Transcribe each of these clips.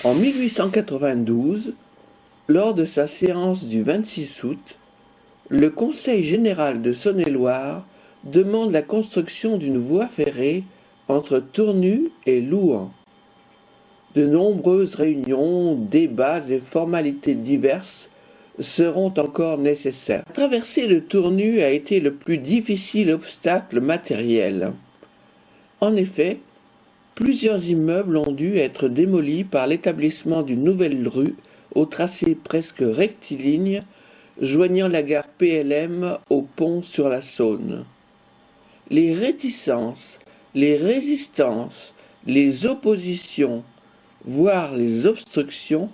En 1892, lors de sa séance du 26 août, le Conseil général de Saône-et-Loire demande la construction d'une voie ferrée entre Tournu et Louhans. De nombreuses réunions, débats et formalités diverses seront encore nécessaires. Traverser le Tournu a été le plus difficile obstacle matériel. En effet, plusieurs immeubles ont dû être démolis par l'établissement d'une nouvelle rue au tracé presque rectiligne joignant la gare PLM au pont sur la Saône. Les réticences, les résistances, les oppositions, voire les obstructions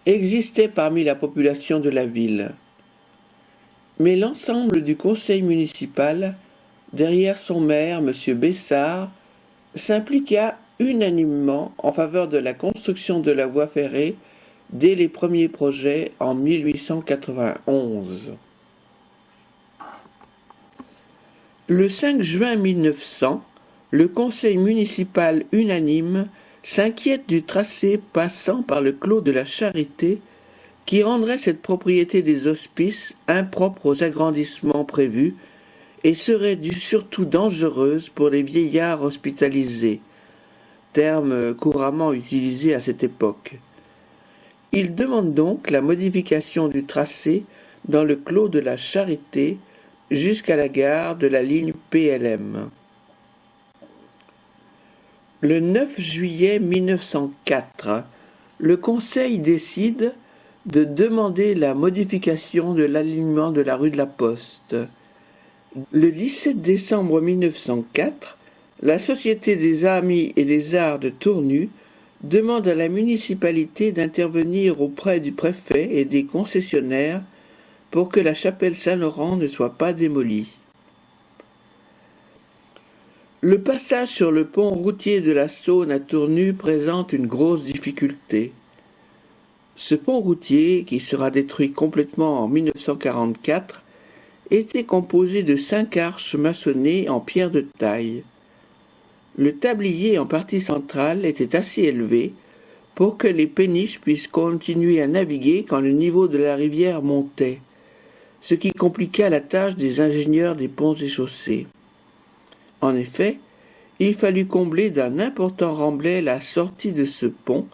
existaient parmi la population de la ville. Mais l'ensemble du conseil municipal, derrière son maire, M. Bessard, s'impliqua unanimement en faveur de la construction de la voie ferrée dès les premiers projets en 1891. Le 5 juin 1900, le conseil municipal unanime s'inquiète du tracé passant par le clos de la Charité qui rendrait cette propriété des hospices impropre aux agrandissements prévus et serait surtout dangereuse pour les vieillards hospitalisés, terme couramment utilisé à cette époque. Il demande donc la modification du tracé dans le clos de la Charité jusqu'à la gare de la ligne PLM. Le 9 juillet 1904, le Conseil décide de demander la modification de l'alignement de la rue de la Poste. Le 17 décembre 1904, la Société des Amis et des Arts de Tournu demande à la municipalité d'intervenir auprès du préfet et des concessionnaires pour que la chapelle Saint-Laurent ne soit pas démolie. Le passage sur le pont routier de la Saône à Tournu présente une grosse difficulté. Ce pont routier, qui sera détruit complètement en 1944, était composé de 5 arches maçonnées en pierre de taille. Le tablier en partie centrale était assez élevé pour que les péniches puissent continuer à naviguer quand le niveau de la rivière montait, ce qui compliqua la tâche des ingénieurs des ponts et chaussées. En effet, il fallut combler d'un important remblai la sortie de ce pont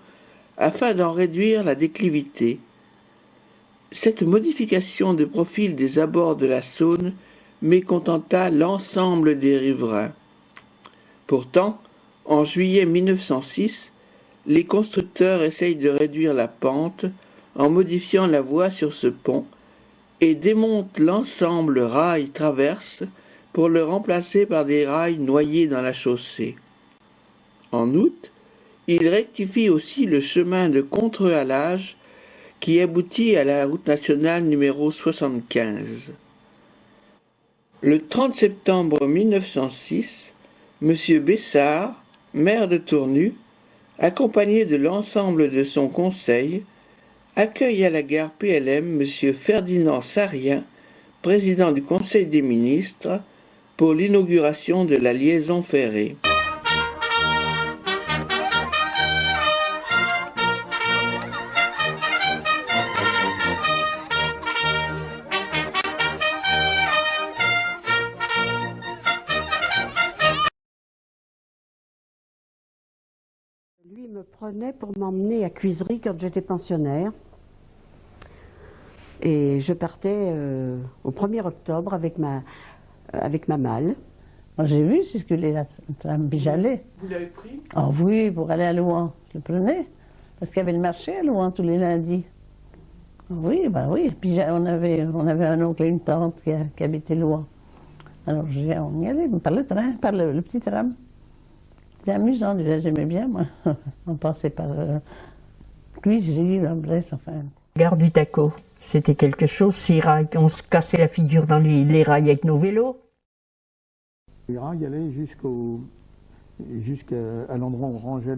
afin d'en réduire la déclivité. Cette modification de profil des abords de la Saône mécontenta l'ensemble des riverains. Pourtant, en juillet 1906, les constructeurs essayent de réduire la pente en modifiant la voie sur ce pont et démontent l'ensemble rail-traverse pour le remplacer par des rails noyés dans la chaussée. En août, ils rectifient aussi le chemin de contre-halage qui aboutit à la route nationale numéro 75. Le 30 septembre 1906, M. Bessard, maire de Tournu, accompagné de l'ensemble de son conseil, accueille à la gare PLM M. Ferdinand Sarrien, président du Conseil des ministres, pour l'inauguration de la liaison ferrée. Lui me prenait pour m'emmener à Cuisery quand j'étais pensionnaire. Et je partais au 1er octobre avec ma malle. J'ai vu circuler la tram, puis j'allais. Vous l'avez pris? Ah oui, pour aller à Louhans, je le prenais. Parce qu'il y avait le marché à Louhans tous les lundis. Oui, ben oui. Puis on avait un oncle et une tante qui habitaient Louhans. Alors on y allait par le train, par le petit tram. C'était amusant, déjà, j'aimais bien, moi. On passait par Cuisery, Brest, enfin. Gare du Taco, c'était quelque chose, ces rails, on se cassait la figure dans les rails avec nos vélos. Les rails allaient jusqu'à l'endroit où on rangeait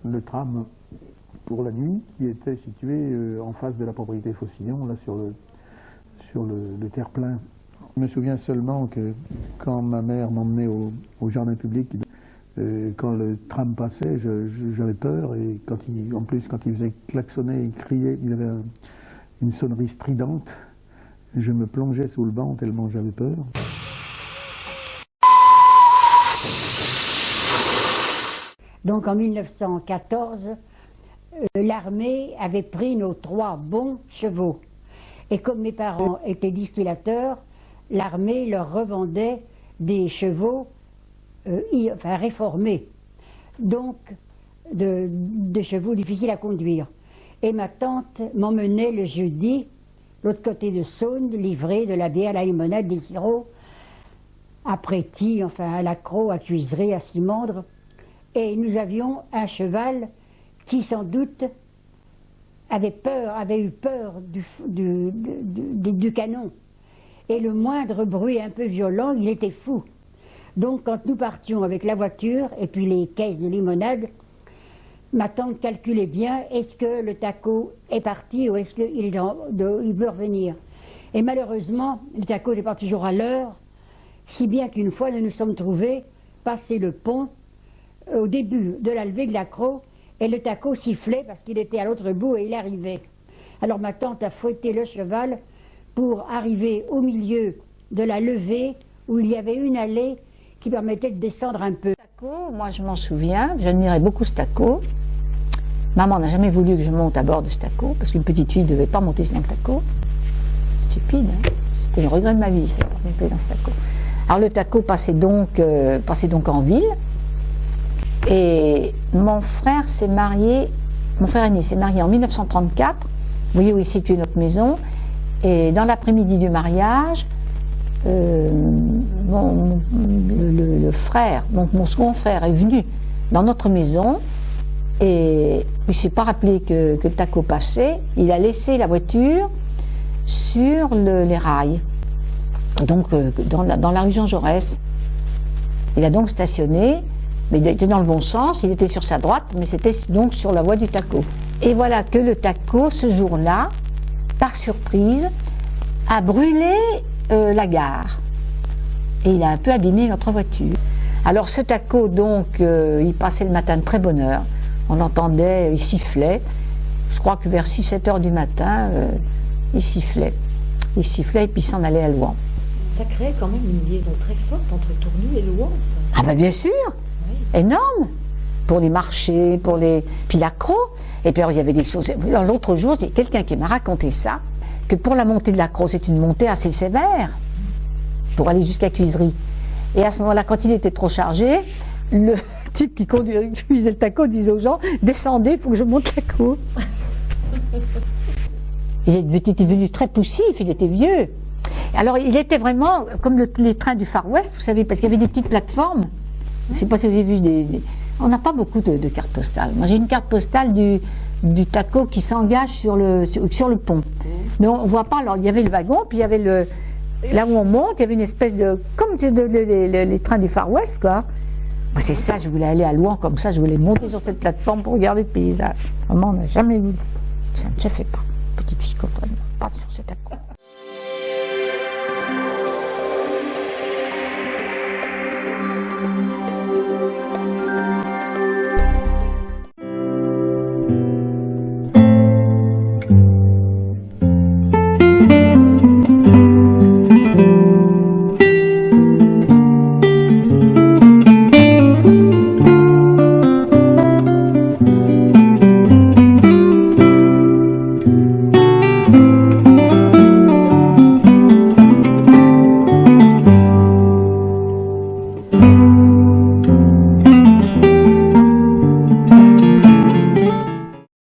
le tram pour la nuit, qui était situé en face de la propriété Faucillon, là sur le terre-plein. Je me souviens seulement que quand ma mère m'emmenait au jardin public, Quand le tram passait, j'avais peur, et en plus, quand il faisait klaxonner, il criait, il avait une sonnerie stridente, je me plongeais sous le banc tellement j'avais peur. Donc en 1914, l'armée avait pris nos 3 bons chevaux. Et comme mes parents étaient distillateurs, l'armée leur revendait des chevaux réformés, donc de chevaux difficiles à conduire. Et ma tante m'emmenait le jeudi, l'autre côté de Saône, livrer de la bière, la limonade, des sirops, à Préty, à Lacroix, à Cuisery, à Simandre. Et nous avions un cheval qui, sans doute, avait eu peur du canon. Et le moindre bruit un peu violent, il était fou. Donc quand nous partions avec la voiture et puis les caisses de limonade, ma tante calculait bien, est-ce que le taco est parti ou est-ce qu'il veut revenir. Et malheureusement, le taco n'est pas toujours à l'heure, si bien qu'une fois nous nous sommes trouvés passer le pont au début de la levée de l'accro, et le taco sifflait parce qu'il était à l'autre bout et il arrivait. Alors ma tante a fouetté le cheval pour arriver au milieu de la levée où il y avait une allée qui permettait de descendre un peu. Taco, moi je m'en souviens, j'admirais beaucoup ce taco. Maman n'a jamais voulu que je monte à bord de ce taco, parce qu'une petite fille ne devait pas monter dans le taco. Stupide, hein. C'était le regret de ma vie, ça, de monter dans ce taco. Alors le taco passait donc en ville, et mon frère aîné s'est marié en 1934, vous voyez où est située notre maison, et dans l'après-midi du mariage, le frère, donc mon second frère est venu dans notre maison et il ne s'est pas rappelé que le taco passait. Il a laissé la voiture sur les rails, donc dans la rue Jean Jaurès. Il a donc stationné, mais il était dans le bon sens, il était sur sa droite, mais c'était donc sur la voie du taco. Et voilà que le taco, ce jour-là, par surprise, a brûlé la gare. Et il a un peu abîmé notre voiture. Alors ce taco, donc, il passait le matin de très bonne heure. On l'entendait, il sifflait. Je crois que vers 6-7 heures du matin, il sifflait. Il sifflait et puis s'en allait à Louhans. Ça créait quand même une liaison très forte entre Tournou et Louhans. Ah ben bien sûr, oui. Énorme. Pour les marchés, puis l'accro. Et puis alors, il y avait des choses. L'autre jour, il y a quelqu'un qui m'a raconté ça, que pour la montée de l'accro, c'est une montée assez sévère, pour aller jusqu'à Cuisery. Et à ce moment-là, quand il était trop chargé, le type qui conduisait le taco disait aux gens, descendez, il faut que je monte l'accro. Il était devenu très poussif, il était vieux. Alors il était vraiment comme les trains du Far West, vous savez, parce qu'il y avait des petites plateformes. Je ne sais pas si vous avez vu on n'a pas beaucoup de cartes postales. Moi j'ai une carte postale du taco qui s'engage sur le pont. Mais on ne voit pas, alors il y avait le wagon, puis il y avait là où on monte, il y avait une espèce de, comme les trains du Far West, quoi. Moi c'est ça, je voulais aller à Louhans comme ça, je voulais monter sur cette plateforme pour regarder le paysage. Maman, on n'a jamais vu. Ça ne se fait pas. Petite fille comme toi, pas sur cet taco.